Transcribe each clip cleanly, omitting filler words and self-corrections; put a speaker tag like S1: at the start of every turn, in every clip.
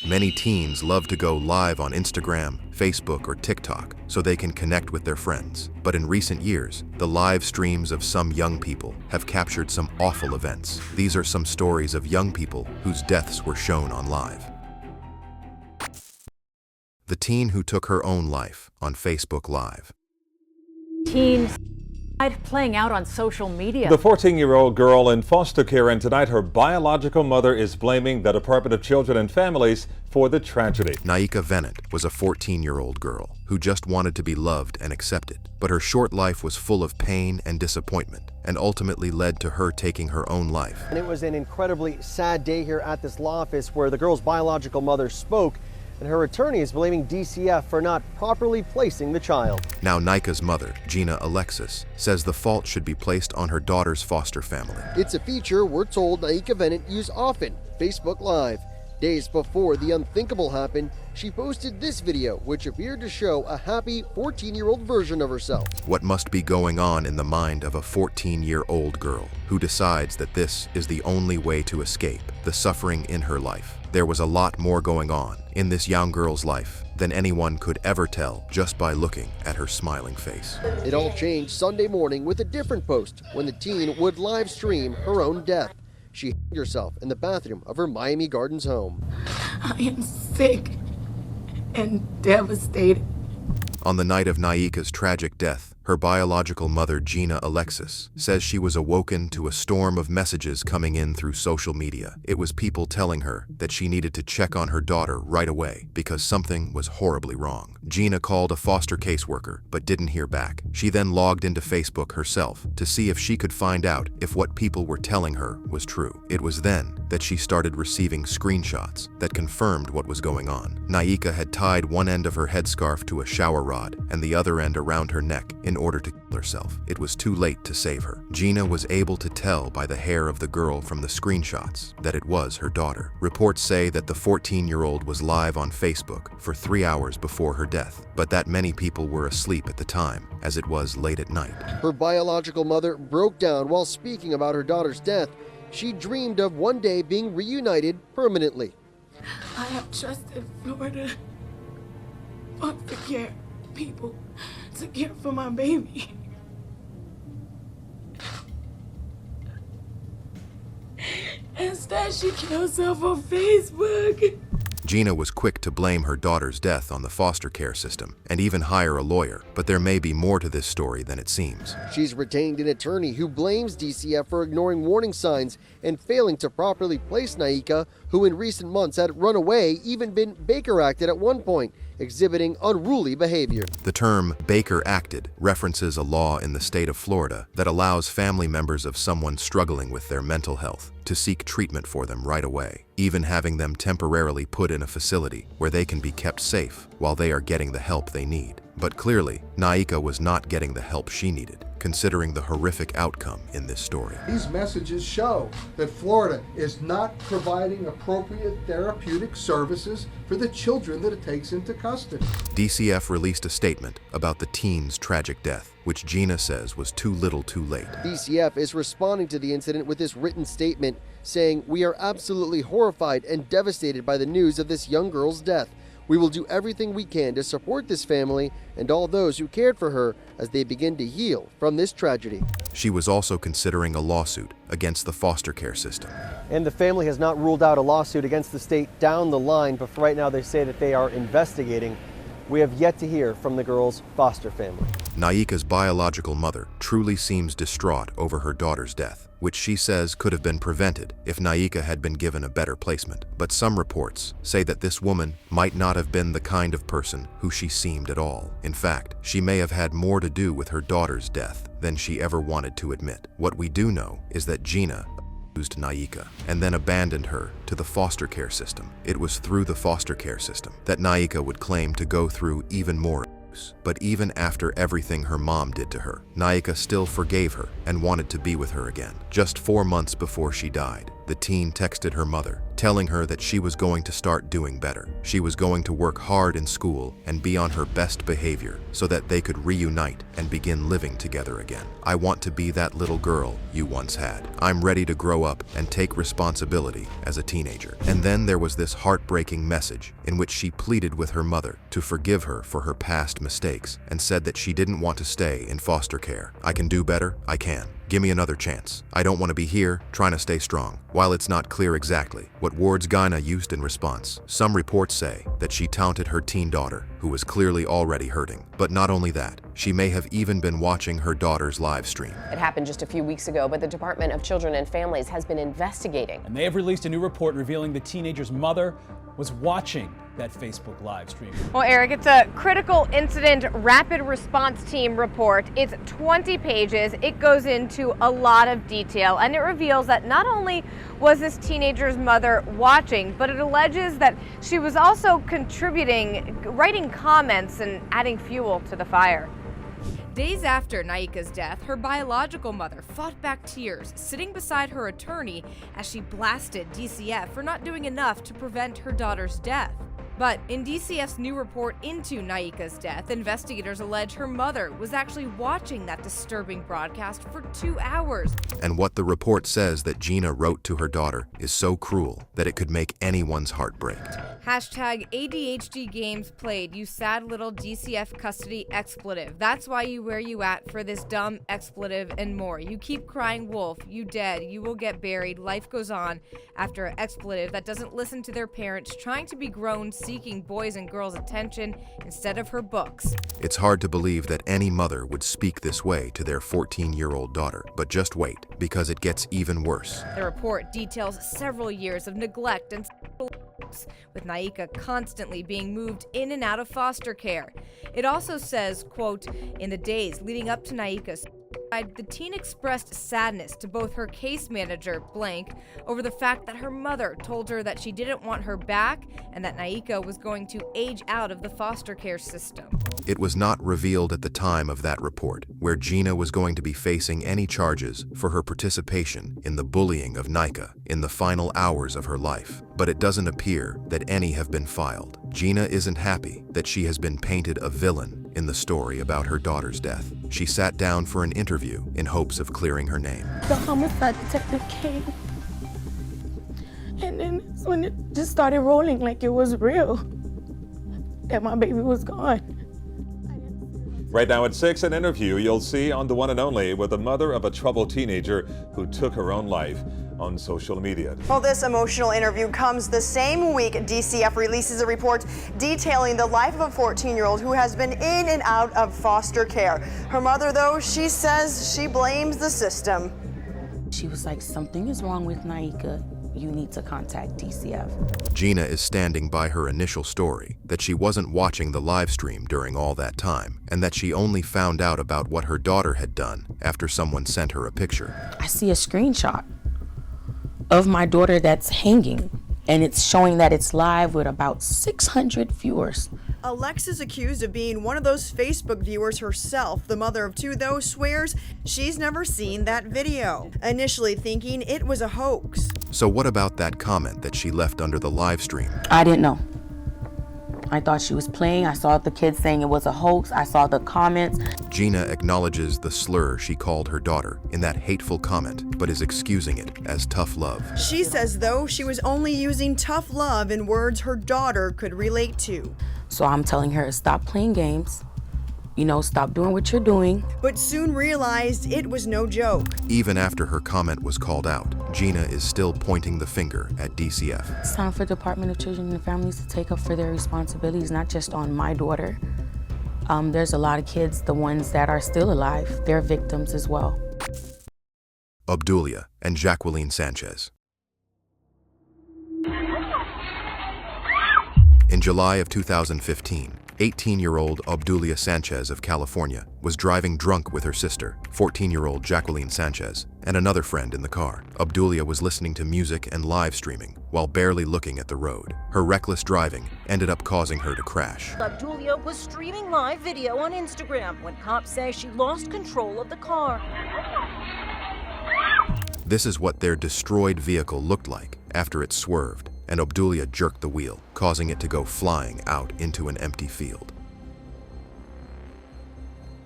S1: Many teens love to go live on Instagram, Facebook, or TikTok so they can connect with their friends. But in recent years, the live streams of some young people have captured some awful events. These are some stories of young people whose deaths were shown on live. The teen who took her own life on Facebook Live.
S2: Teens playing out on social media.
S3: The 14-year-old girl in foster care, and tonight her biological mother is blaming the Department of Children and Families for the tragedy.
S1: Naika Venant was a 14-year-old girl who just wanted to be loved and accepted. But her short life was full of pain and disappointment, and ultimately led to her taking her own life.
S4: And it was an incredibly sad day here at this law office where the girl's biological mother spoke, and her attorney is blaming DCF for not properly placing the child.
S1: Now Naika's mother, Gina Alexis, says the fault should be placed on her daughter's foster family.
S5: It's a feature we're told Naika Venant used often, Facebook Live. Days before the unthinkable happened, she posted this video, which appeared to show a happy 14-year-old version of herself.
S1: What must be going on in the mind of a 14-year-old girl who decides that this is the only way to escape the suffering in her life? There was a lot more going on in this young girl's life than anyone could ever tell just by looking at her smiling face.
S5: It all changed Sunday morning with a different post when the teen would live stream her own death. She hanged herself in the bathroom of her Miami Gardens home.
S6: I am sick and devastated.
S1: On the night of Naika's tragic death, her biological mother, Gina Alexis, says she was awoken to a storm of messages coming in through social media. It was people telling her that she needed to check on her daughter right away because something was horribly wrong. Gina called a foster caseworker but didn't hear back. She then logged into Facebook herself to see if she could find out if what people were telling her was true. It was then that she started receiving screenshots that confirmed what was going on. Naika had tied one end of her headscarf to a shower rod and the other end around her neck in order to kill herself. It was too late to save her. Gina was able to tell by the hair of the girl from the screenshots that it was her daughter. Reports say that the 14-year-old was live on Facebook for 3 hours before her death, but that many people were asleep at the time, as it was late at night.
S5: Her biological mother broke down while speaking about her daughter's death. She dreamed of one day being reunited permanently.
S6: I have trusted Florida foster care people to care for my baby. Instead, she killed herself on Facebook.
S1: Gina was quick to blame her daughter's death on the foster care system and even hire a lawyer, but there may be more to this story than it seems.
S5: She's retained an attorney who blames DCF for ignoring warning signs and failing to properly place Naika, who in recent months had run away, even been Baker acted at one point, exhibiting unruly behavior.
S1: The term Baker acted references a law in the state of Florida that allows family members of someone struggling with their mental health to seek treatment for them right away, even having them temporarily put in a facility where they can be kept safe while they are getting the help they need. But clearly, Naika was not getting the help she needed, considering the horrific outcome in this story.
S7: These messages show that Florida is not providing appropriate therapeutic services for the children that it takes into custody.
S1: DCF released a statement about the teen's tragic death, which Gina says was too little too late.
S5: DCF is responding to the incident with this written statement saying, "We are absolutely horrified and devastated by the news of this young girl's death. We will do everything we can to support this family and all those who cared for her as they begin to heal from this tragedy."
S1: She was also considering a lawsuit against the foster care system.
S4: And the family has not ruled out a lawsuit against the state down the line, but for right now they say that they are investigating. We have yet to hear from the girl's foster family.
S1: Naika's biological mother truly seems distraught over her daughter's death, which she says could have been prevented if Naika had been given a better placement. But some reports say that this woman might not have been the kind of person who she seemed at all. In fact, she may have had more to do with her daughter's death than she ever wanted to admit. What we do know is that Gina abused Naika and then abandoned her to the foster care system. It was through the foster care system that Naika would claim to go through even more abuse. But even after everything her mom did to her, Naika still forgave her and wanted to be with her again. Just 4 months before she died, the teen texted her mother, telling her that she was going to start doing better. She was going to work hard in school and be on her best behavior so that they could reunite and begin living together again. I want to be that little girl you once had. I'm ready to grow up and take responsibility as a teenager. And then there was this heartbreaking message in which she pleaded with her mother to forgive her for her past mistakes and said that she didn't want to stay in foster care. I can do better, I can. Give me another chance. I don't want to be here, trying to stay strong. While it's not clear exactly what words Gina used in response, some reports say that she taunted her teen daughter, who was clearly already hurting. But not only that, she may have even been watching her daughter's live stream.
S8: It happened just a few weeks ago, but the Department of Children and Families has been investigating.
S9: And they have released a new report revealing the teenager's mother was watching that Facebook live stream.
S10: Well, Eric, it's a critical incident rapid response team report. It's 20 pages. It goes into a lot of detail, and it reveals that not only was this teenager's mother watching, but it alleges that she was also contributing, writing comments and adding fuel to the fire.
S11: Days after Naika's death, her biological mother fought back tears, sitting beside her attorney as she blasted DCF for not doing enough to prevent her daughter's death. But in DCF's new report into Naika's death, investigators allege her mother was actually watching that disturbing broadcast for 2 hours.
S1: And what the report says that Gina wrote to her daughter is so cruel that it could make anyone's heart break.
S11: Hashtag ADHD games played, you sad little DCF custody expletive. That's why you where you at for this dumb expletive and more. You keep crying wolf, you dead, you will get buried, life goes on. After an expletive that doesn't listen to their parents, trying to be grown, seeking boys and girls' attention instead of her books.
S1: It's hard to believe that any mother would speak this way to their 14-year-old daughter, but just wait, because it gets even worse.
S11: The report details several years of neglect and abuse, with Naika constantly being moved in and out of foster care. It also says, quote, in the days leading up to Naika's suicide, the teen expressed sadness to both her case manager, blank, over the fact that her mother told her that she didn't want her back and that Naika was going to age out of the foster care system.
S1: It was not revealed at the time of that report where Gina was going to be facing any charges for her participation in the bullying of Naika in the final hours of her life. But it doesn't appear that any have been filed. Gina isn't happy that she has been painted a villain in the story about her daughter's death. She sat down for an interview in hopes of clearing her name.
S6: The homicide detective came, and then it's when it just started rolling like it was real, that my baby was gone.
S3: Right now at 6, an interview you'll see on The One and Only with the mother of a troubled teenager who took her own life on social media.
S12: Well, this emotional interview comes the same week DCF releases a report detailing the life of a 14-year-old who has been in and out of foster care. Her mother, though, she says she blames the system.
S13: She was like, something is wrong with Naika. You need to contact DCF.
S1: Gina is standing by her initial story that she wasn't watching the live stream during all that time and that she only found out about what her daughter had done after someone sent her a picture.
S13: I see a screenshot of my daughter that's hanging, and it's showing that it's live with about 600 viewers.
S12: Alexa's accused of being one of those Facebook viewers herself. The mother of two, though, swears she's never seen that video, initially thinking it was a hoax.
S1: So what about that comment that she left under the live stream?
S13: I didn't know. I thought she was playing. I saw the kids saying it was a hoax. I saw the comments.
S1: Gina acknowledges the slur she called her daughter in that hateful comment, but is excusing it as tough love.
S12: She says, though, she was only using tough love in words her daughter could relate to.
S13: So I'm telling her, stop playing games. You know, stop doing what you're doing.
S12: But soon realized it was no joke.
S1: Even after her comment was called out, Gina is still pointing the finger at DCF.
S13: It's time for Department of Children and Families to take up for their responsibilities, not just on my daughter. There's a lot of kids, the ones that are still alive, they're victims as well.
S1: Obdulia and Jacqueline Sanchez. In July of 2015, 18-year-old Obdulia Sanchez of California was driving drunk with her sister, 14-year-old Jacqueline Sanchez, and another friend in the car. Obdulia was listening to music and live streaming while barely looking at the road. Her reckless driving ended up causing her to crash.
S2: Obdulia was streaming live video on Instagram when cops say she lost control of the car.
S1: This is what their destroyed vehicle looked like after it swerved, and Obdulia jerked the wheel, causing it to go flying out into an empty field.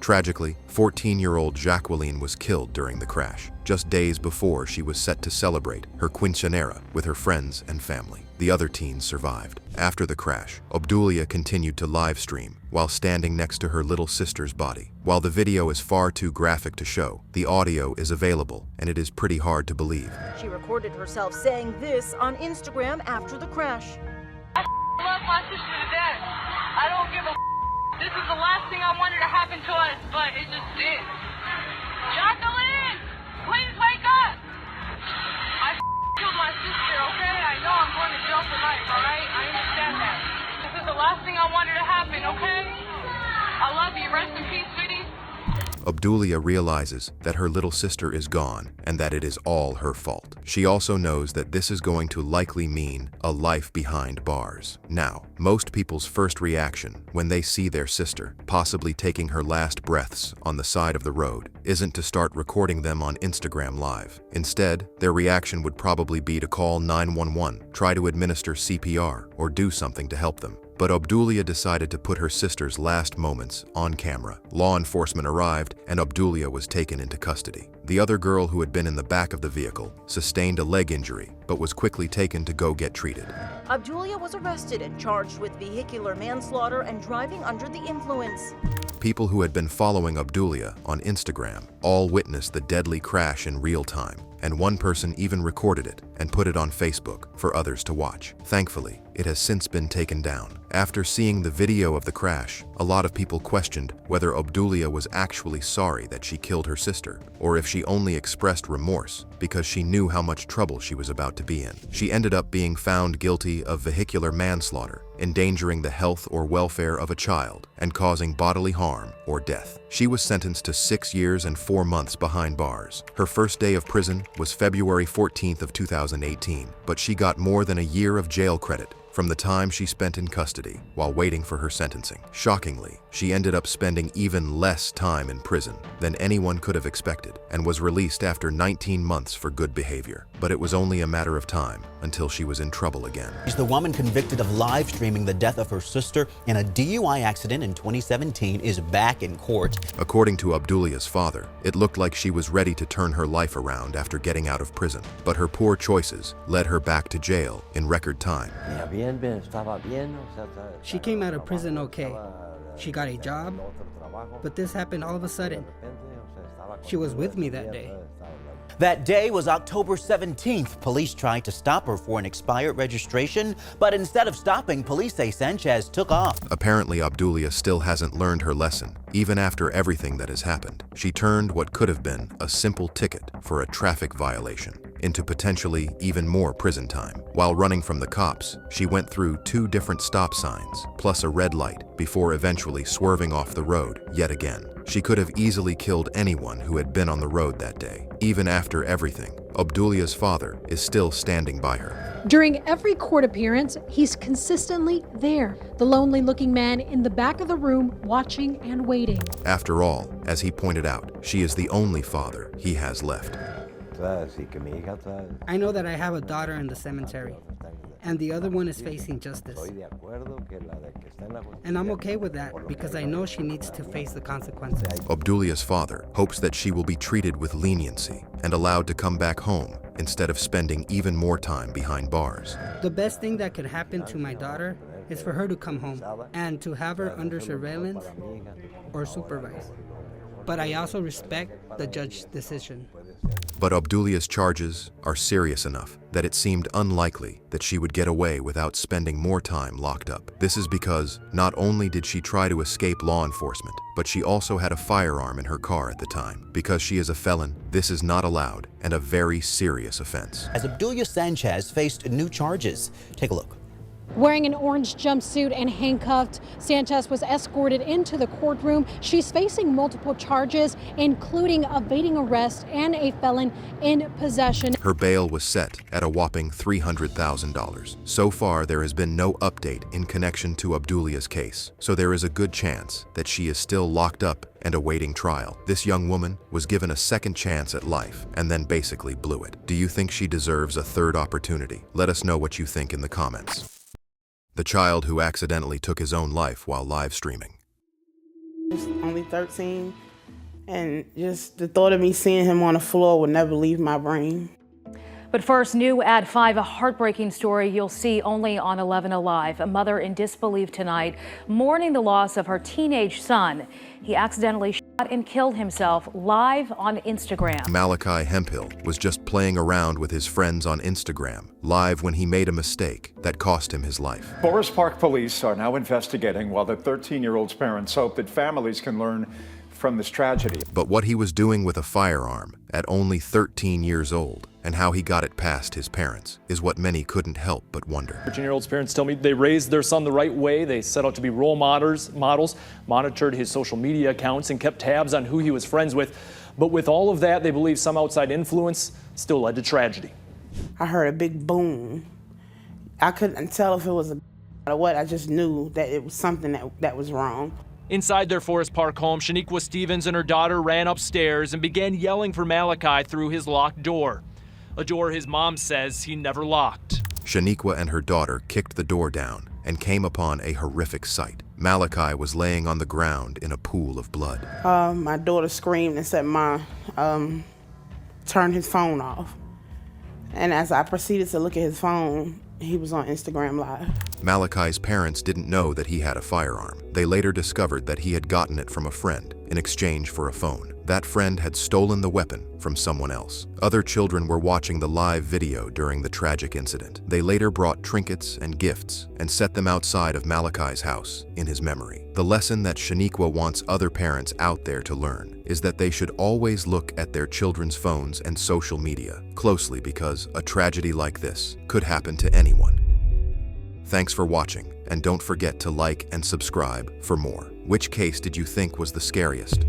S1: Tragically, 14-year-old Jacqueline was killed during the crash, just days before she was set to celebrate her quinceanera with her friends and family. The other teens survived. After the crash, Obdulia continued to live stream while standing next to her little sister's body. While the video is far too graphic to show, the audio is available, and it is pretty hard to believe.
S14: She recorded herself saying this on Instagram after the crash.
S15: I love my sister to death. I don't give a This is the last thing I wanted to happen to us, but it just did. Jacqueline, please wake up. I killed my sister, okay? I know I'm going to jail for life, all right? I understand that. This is the last thing I wanted to happen, okay? I love you. Rest in peace, sweetie.
S1: Obdulia realizes that her little sister is gone and that it is all her fault. She also knows that this is going to likely mean a life behind bars. Now, most people's first reaction when they see their sister possibly taking her last breaths on the side of the road isn't to start recording them on Instagram Live. Instead, their reaction would probably be to call 911, try to administer CPR, or do something to help them. But Obdulia decided to put her sister's last moments on camera. Law enforcement arrived, and Obdulia was taken into custody. The other girl who had been in the back of the vehicle sustained a leg injury, but was quickly taken to go get treated.
S14: Obdulia was arrested and charged with vehicular manslaughter and driving under the influence.
S1: People who had been following Obdulia on Instagram all witnessed the deadly crash in real time, and one person even recorded it and put it on Facebook for others to watch. Thankfully, it has since been taken down. After seeing the video of the crash, a lot of people questioned whether Obdulia was actually sorry that she killed her sister, or if she only expressed remorse because she knew how much trouble she was about to be in. She ended up being found guilty of vehicular manslaughter, endangering the health or welfare of a child, and causing bodily harm or death. She was sentenced to 6 years and 4 months behind bars. Her first day of prison was February 14th of 2018, but she got more than a year of jail credit from the time she spent in custody while waiting for her sentencing. Shockingly, she ended up spending even less time in prison than anyone could have expected and was released after 19 months for good behavior. But it was only a matter of time until she was in trouble again.
S16: She's the woman convicted of live streaming the death of her sister in a DUI accident in 2017 is back in court.
S1: According to Obdulia's father, it looked like she was ready to turn her life around after getting out of prison, but her poor choices led her back to jail in record time.
S17: She came out of prison okay. She got a job, but this happened all of a sudden. She was with me that day.
S16: That day was October 17th. Police tried to stop her for an expired registration, but instead of stopping, police say Sanchez took off.
S1: Apparently, Obdulia still hasn't learned her lesson. Even after everything that has happened, she turned what could have been a simple ticket for a traffic violation into potentially even more prison time. While running from the cops, she went through 2 different stop signs, plus a red light, before eventually swerving off the road yet again. She could have easily killed anyone who had been on the road that day. Even after everything, Obdulia's father is still standing by her.
S18: During every court appearance, he's consistently there, the lonely-looking man in the back of the room watching and waiting.
S1: After all, as he pointed out, she is the only father he has left.
S17: I know that I have a daughter in the cemetery, and the other one is facing justice. And I'm okay with that because I know she needs to face the consequences.
S1: Obdulia's father hopes that she will be treated with leniency and allowed to come back home instead of spending even more time behind bars.
S17: The best thing that could happen to my daughter is for her to come home and to have her under surveillance or supervised. But I also respect the judge's decision.
S1: But Obdulia's charges are serious enough that it seemed unlikely that she would get away without spending more time locked up. This is because not only did she try to escape law enforcement, but she also had a firearm in her car at the time. Because she is a felon, this is not allowed and a very serious offense.
S16: As Obdulia Sanchez faced new charges. Take a look.
S18: Wearing an orange jumpsuit and handcuffed, Sanchez was escorted into the courtroom. She's facing multiple charges, including evading arrest and a felon in possession.
S1: Her bail was set at a whopping $300,000. So far, there has been no update in connection to Obdulia's case, so there is a good chance that she is still locked up and awaiting trial. This young woman was given a second chance at life and then basically blew it. Do you think she deserves a third opportunity? Let us know what you think in the comments. The child who accidentally took his own life while live streaming.
S19: He's only 13, and just the thought of me seeing him on the floor would never leave my brain.
S2: But first, new at 5, a heartbreaking story you'll see only on 11 Alive. A mother in disbelief tonight, mourning the loss of her teenage son. He accidentally shot and killed himself live on Instagram.
S1: Malachi Hemphill was just playing around with his friends on Instagram, live when he made a mistake that cost him his life.
S20: Forest Park police are now investigating while the 13-year-old's parents hope that families can learn from this tragedy.
S1: But what he was doing with a firearm at only 13 years old and how he got it past his parents is what many couldn't help but wonder.
S21: 13-year-old's parents tell me they raised their son the right way. They set out to be role models, monitored his social media accounts, and kept tabs on who he was friends with. But with all of that, they believe some outside influence still led to tragedy.
S19: I heard a big boom. I couldn't tell if it was or what. I just knew that it was something that was wrong.
S21: Inside their Forest Park home, Shaniqua Stevens and her daughter ran upstairs and began yelling for Malachi through his locked door. A door his mom says he never locked.
S1: Shaniqua and her daughter kicked the door down and came upon a horrific sight. Malachi was laying on the ground in a pool of blood.
S19: My daughter screamed and said, "Ma, turn his phone off." And as I proceeded to look at his phone, he was on Instagram Live.
S1: Malachi's parents didn't know that he had a firearm. They later discovered that he had gotten it from a friend in exchange for a phone. That friend had stolen the weapon from someone else. Other children were watching the live video during the tragic incident. They later brought trinkets and gifts and set them outside of Malachi's house in his memory. The lesson that Shaniqua wants other parents out there to learn is that they should always look at their children's phones and social media closely, because a tragedy like this could happen to anyone. Thanks for watching, and don't forget to like and subscribe for more. Which case did you think was the scariest?